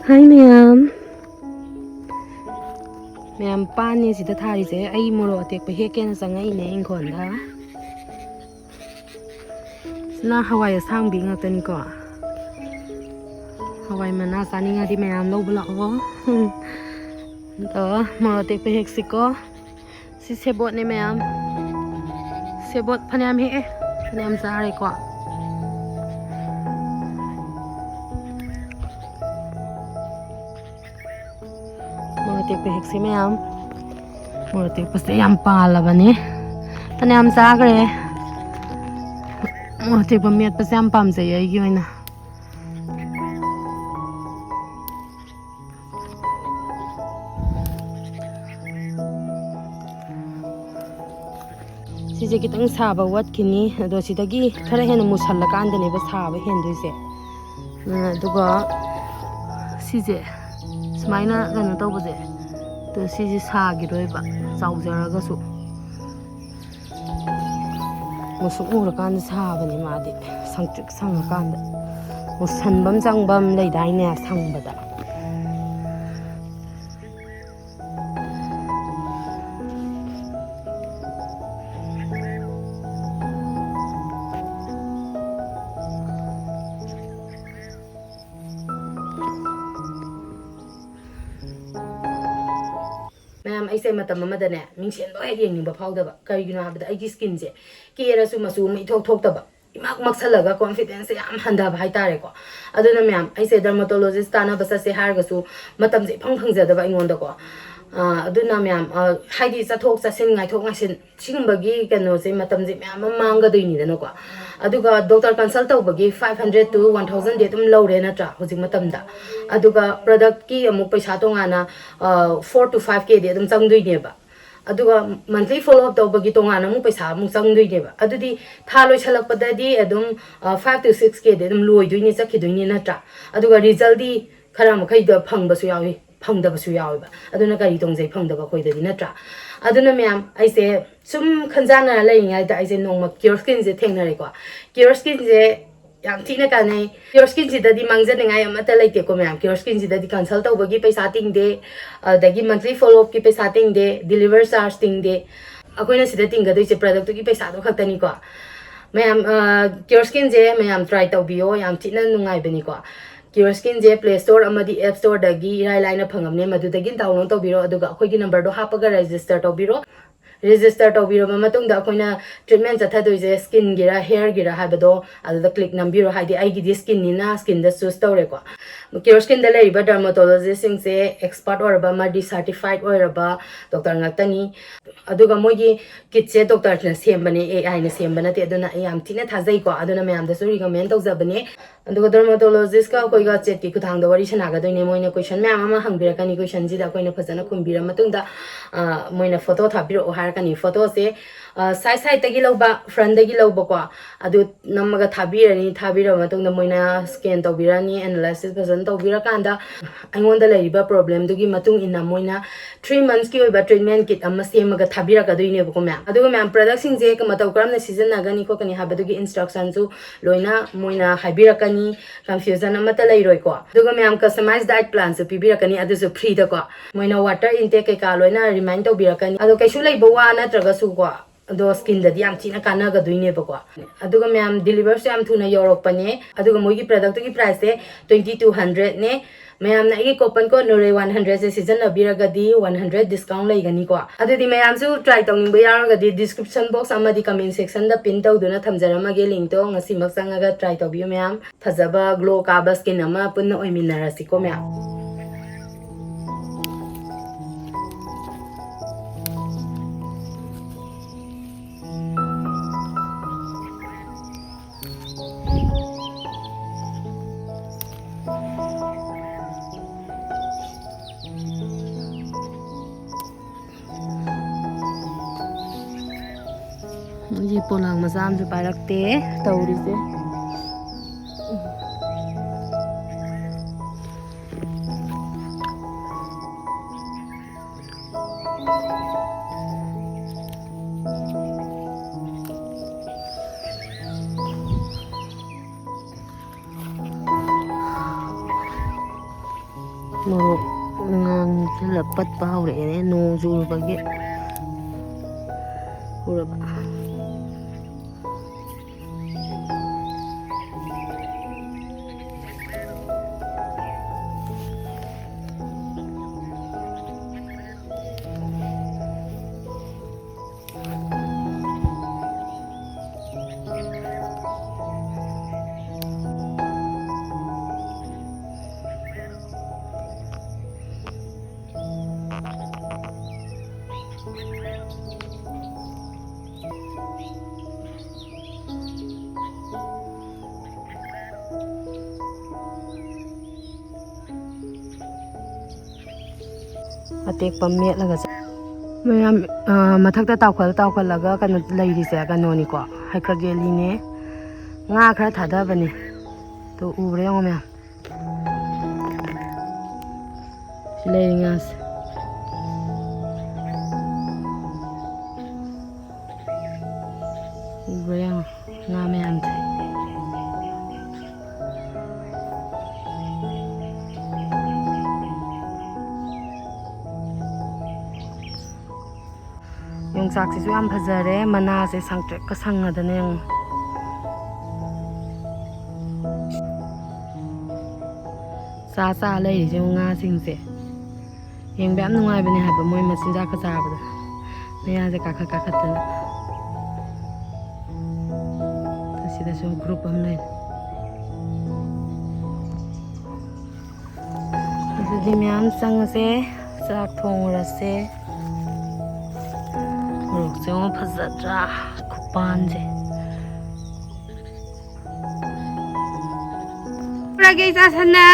Hi ma'am. Ma'am, pani sida thari se ai moro atek pa heken sanga ine ingkhon da. Na hawai asang bi ngakten ko. Hawai mana sani ngadi ma'am lo bla ko. To moro atek pa hek siko. Si sebot ne ma'am. Sebot phanyam he. Phanyam sare ko. Tek pe hek si ma'am. Moro tek pa se yam pala bane. Phanyam sa gre. Moro tek pa miat pa se yam pam se ai gi oina. Sise kitang saba wat kini ado sidagi khara hena musalla kanda ne ba saba hendoise. Aduga sise smaina gano tawbase. To sisi sagiroiba chawjaraga su musuk urakanda sabani madi sangtrik sangakanda musanbam changbam leidaine sangbada Ma'am, I say matam madane, means and by hanging the powder, Karina, but I just skins it. Kira sumasu, me talk about. Imak Maxalaga confidence, I'm handa by Tareko. I don't know, ma'am. I say dermatologist, Tana Basase Hargasu, Matam Pangza the Vaingondako. I don't know, ma'am. Heidi is a talk, a sing, I talk my sin, Shingbagi, can no say Matam Manga do you need a noka. Aduga doctor consult bagi 500 to 1000 datum low renatra hojing matamda aduga product ki amuk paisa tongana 4 to 5k datum changdui neba aduga monthly follow up tawbagi tongana amuk paisa amuk changdui neba adudi tha loi chalakpada di adum 5 to 6k datum loi duini chakhiduini natra aduga result di khara makhai da phangbasu yawi phangdabasu yawi ba aduna kari tongjai phangdaba khoidadi natra aduna ma'am I say sum khanjana laying I say no CureSkin je thengnare ko CureSkin je yam thina kanai CureSkin ji dadi mangjan ngai amata laite ko ma'am CureSkin ji dadi consult tawbagi paisa ting de dagi monthly follow up ki paisa ting de deliver charge ting de akoina sida ting ga doi je product ki paisa do khaktani ko ma'am CureSkin je ma'am try tawbiyo yam thina nungai bani ko CureSkin je Play Store amadi App Store dagi irai laina phangamne madudagi download tawbiro aduga akhoi number do hapaga register tawbiro register tawbiro matung da akoina treatment chathadoise skin gira hair gira habado aduda click nambiro haidi aigi di skin nina skin da choose tawre ko CureSkin da leiba dermatologist sing se expert oraba madi certified oraba doctor ngatani aduga mogi kitse doctor na sembane AI na sembana te aduna yam thina thajai ko aduna mayam da su recommend tawjabane aduga dermatologist ka koi ga chet ki kuthang da wari sanaga doine moina question mayam ama hangbirakani question ji da koina phajana khumbira matung da moina photo thabiro harakani photo se side side tagi loba front tagi loba ko adu namaga thabirani thabira matung da moina scan tawbirani analysis phajana tawbira kanda aingonda leiba problem dugi matung ina moina 3 months ki oiba treatment kit ama semaga thabira ka doine ko ma'am aduga ma'am product sing je kamaw karamna season nagani ko kani habadugi instruction su loina moina habirakani confusion amata leiroi ko aduga ma'am customized diet plan su pibirakani adusu free da ko moina water intake ka loina remind tawbirakani adu kaisu leiba wa natraga su ko ado skin da yam thina kana ga duine ba ko aduga ma'am deliver se am thuna yorok pane aduga mogi product ki price se 2200 ne mayam na igi coupon code nore 100 se season abiraga di 100 discount laigani ko adudi mayam su try tawning ba yaraga di description box amadi comment section da pin tawduna thamjaramage link to ngasi maksanga ga try tawbiyo mayam thajaba glow ka ba skin ama punna oiminarasi ko mayam Ji polang masam su parakte tawrise Morok ngang patpa hawrene nong churubagi uraba atekpa metlaga mayam mathakta tawkhalaga kanu leirise kanoni ko haikrageli ne nga khara thadabane to ubre yong mya silengas ubre yong nga myam yung saksi su yam phajare mana se sangtrek ka sangadane yung sa lei je nga sing se yung ba nungai bane ha ba moi masin ja ka sa ba ne ya je ka ta ta sida so group am nei di myam sang se sak thong ra se Rukjong phazatra kupanje. Pragi sana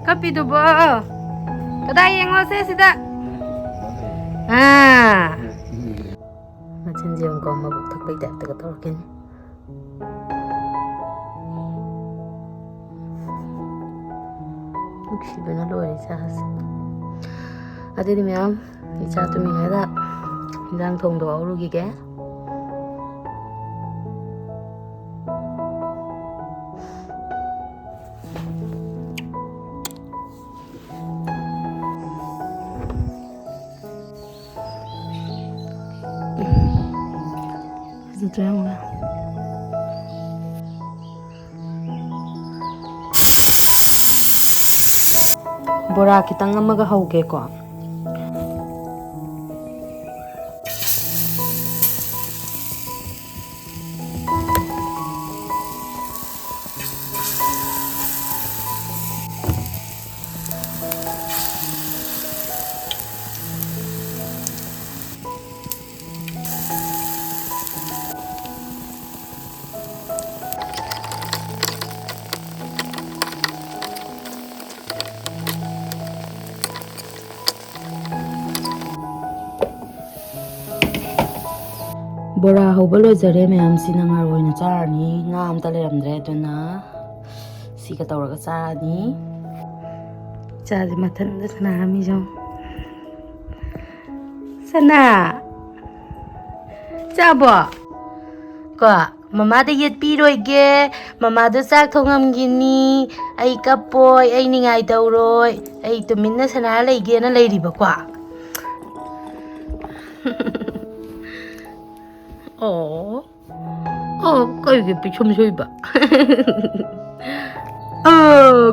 kapi dubo. Kadai yang lo se sida. Macam dia engkau mabuk tak baik tak terkatakan. Ukshi benar lo isas. Ada di mana? Isas tu mihara. Đang thùng đồ ấu gì kìa bora kita ngamaga hauge ko bora hauba lojare mayam sina ngaroina charani nga amta leramdre duna si ka tawraga charani chaji mathanda sana mi jong sana chabo ko mama da yet pi roige mama da sak thongamgini ai kapoi ai ningai tawroi ai tuminna sana leige na leiriba kwa cái gì bị xung xuôi bà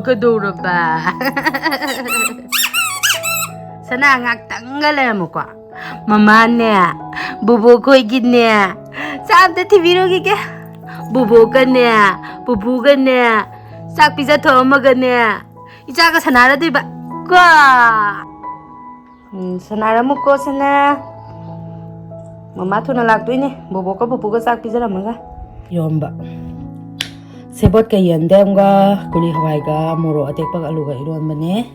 cái đồ rồi bà sana ngạc tặng cái này một quả mama nè bố coi gì nè sao tới TV rồi kìa bố cái nè bố cái nè sao pizza thơm mà cái nè 이자 cái sana ra đi bà quá sana ra một cô sana mama thu na lag tui ni bố ka sak pizza ra manga yomba sebot ka yandem ga kuli hawai ga moro atek pak alu ga iron bane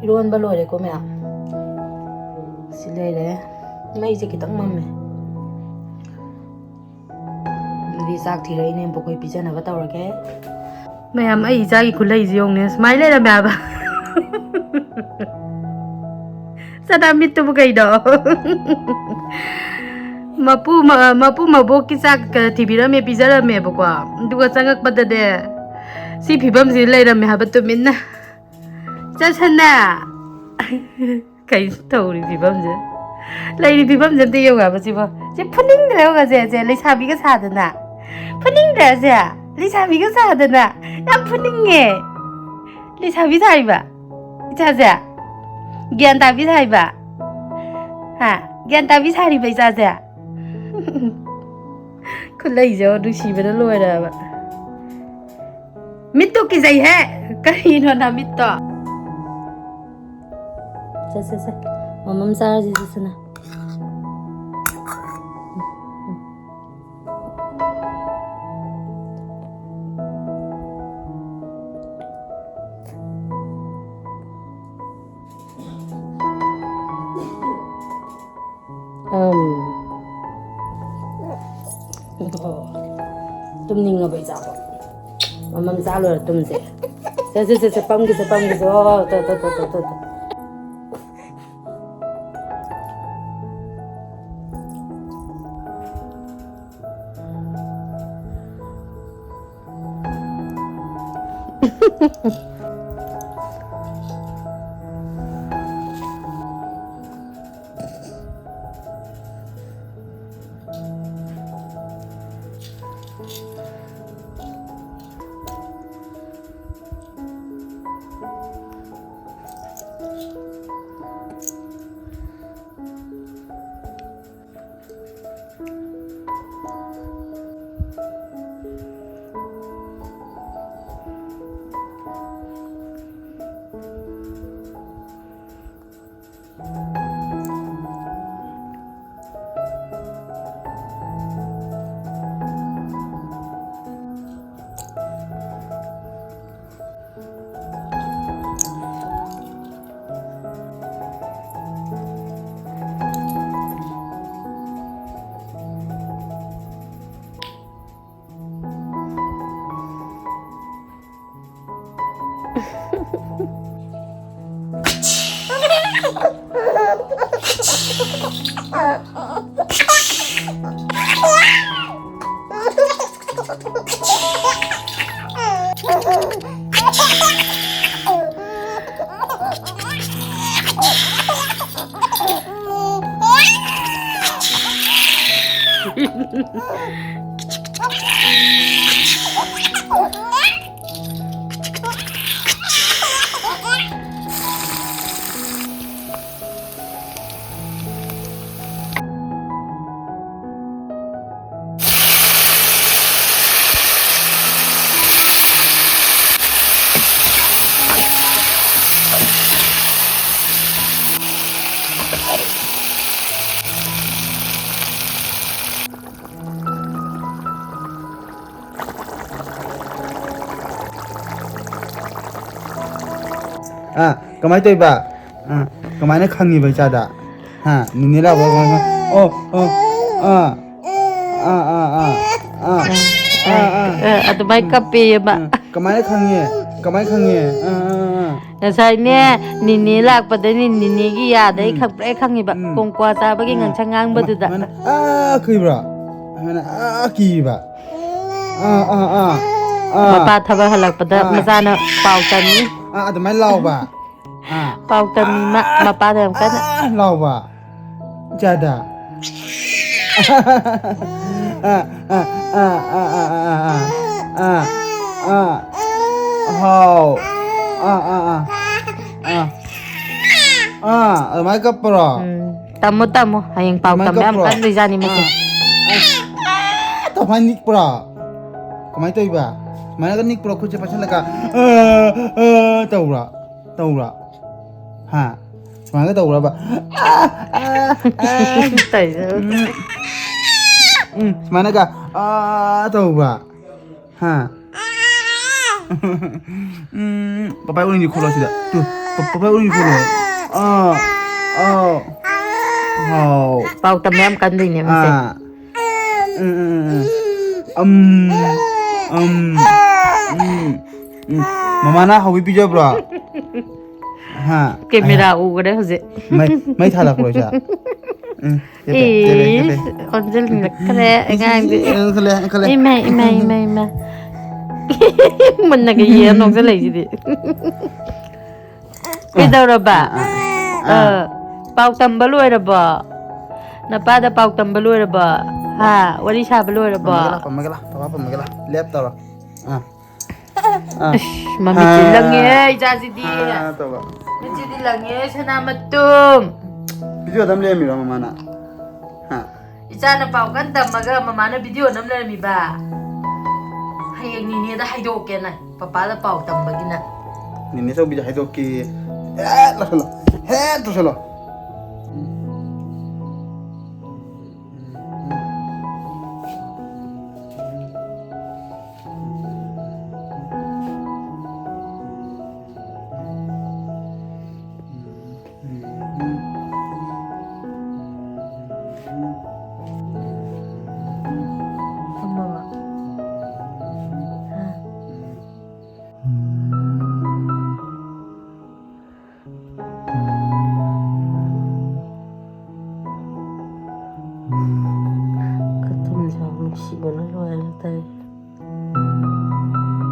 iron ba lore ko me silai le mai je kitang mamme di sak thirai ne pokoi pizza na ba tawrage mayam ai ja gi khulai jiong ne smile le ba ba sada mit tu bukai do mapu mabok ki sak TV ra me pizza ra me bakwa duga sangak padade si phibam si lai ra me ha batu minna 자 찬나 가이 토리 비범제 레이디 비범제 띄어가 보지 뭐 제 푸닝 들어가 제 리사비가 사드나 푸닝 들어자 리사비가 사드나 야 푸닝해 리사비 사이바 자자 기안다비 사이바 하 기안다비 사이바 자자 콜레이저 루시베를 로에라 미토 기자이 해 까이노나 미토 자자자 엄마 사라지 있으나 tumning nga ba isa po? Mamam salo na tumse. Sa pamgis. Oh, to. Kamay to iba. Kamay na khangi ba chada. Ha, ninila ba ba. Ato may kape ba? Kamay na khangi. Nasay niya ninilak pa din ninigi yada ikapre khangi ba kung kwa sa bagay ngang changang ba duda. Kibra. Kiba. Mapa thaba halak pa da masana pau tani. Ato may law ba. Pau tani mapa da kan. Law ba. Chada. How may kapro. Tamo hayang pau tambe am kan di jani mo. Tapanik pro. Kamay to iba. Mana kan nik pro ko cepat laka. Taura. Ha. Mana taura ba. Mana ka? Taura. Ha. Papa uling di kulo sida. Tuh, papa uling di kulo. Pau tambe am kan di ni mo. Mama na hawi pija bro. Ha. Kamera ugre hoje. Mai thala kuro cha. Onjel nakre ngang di. Khale. Imai. Man nagaya nong sa lay di. ꯀꯩꯗꯧꯔꯕ ꯄꯥꯎ ꯇꯝꯕ ꯂꯣꯏꯔꯕꯣ ꯅꯄꯥꯗ ꯄꯥꯎ ꯇꯝꯕ ꯂꯣꯏꯔꯕꯣ ꯍꯥ ꯋꯥꯔꯤ ꯁꯥꯕ ꯂꯣꯏꯔꯕꯣ papa pamagala lep tawra ꯃꯃꯤꯠꯁꯤ ꯂꯪꯉꯦ 이자지디 tawra ꯃꯤꯠꯁꯤꯗꯤ ꯂꯪꯉꯦ ꯁꯅꯥ ꯃꯇꯨꯝ video dam le mi ra mama na 이자ꯅ ꯄꯥꯎ ꯀꯟ ꯇꯝꯃꯒ ꯃꯃꯥꯅ ꯚꯤꯗꯤꯑꯣ ꯅꯝ ꯂꯩꯔꯝꯃꯤꯕ ꯍꯌꯦꯡ ꯅꯤꯅꯦꯗ ꯍꯥꯏꯗꯣꯛꯀꯦꯅ ꯄꯄꯥꯗ ꯄꯥꯎ ꯇꯝꯕꯒꯤꯅ nini so bija haido ki la solo to solo 누시고는 왜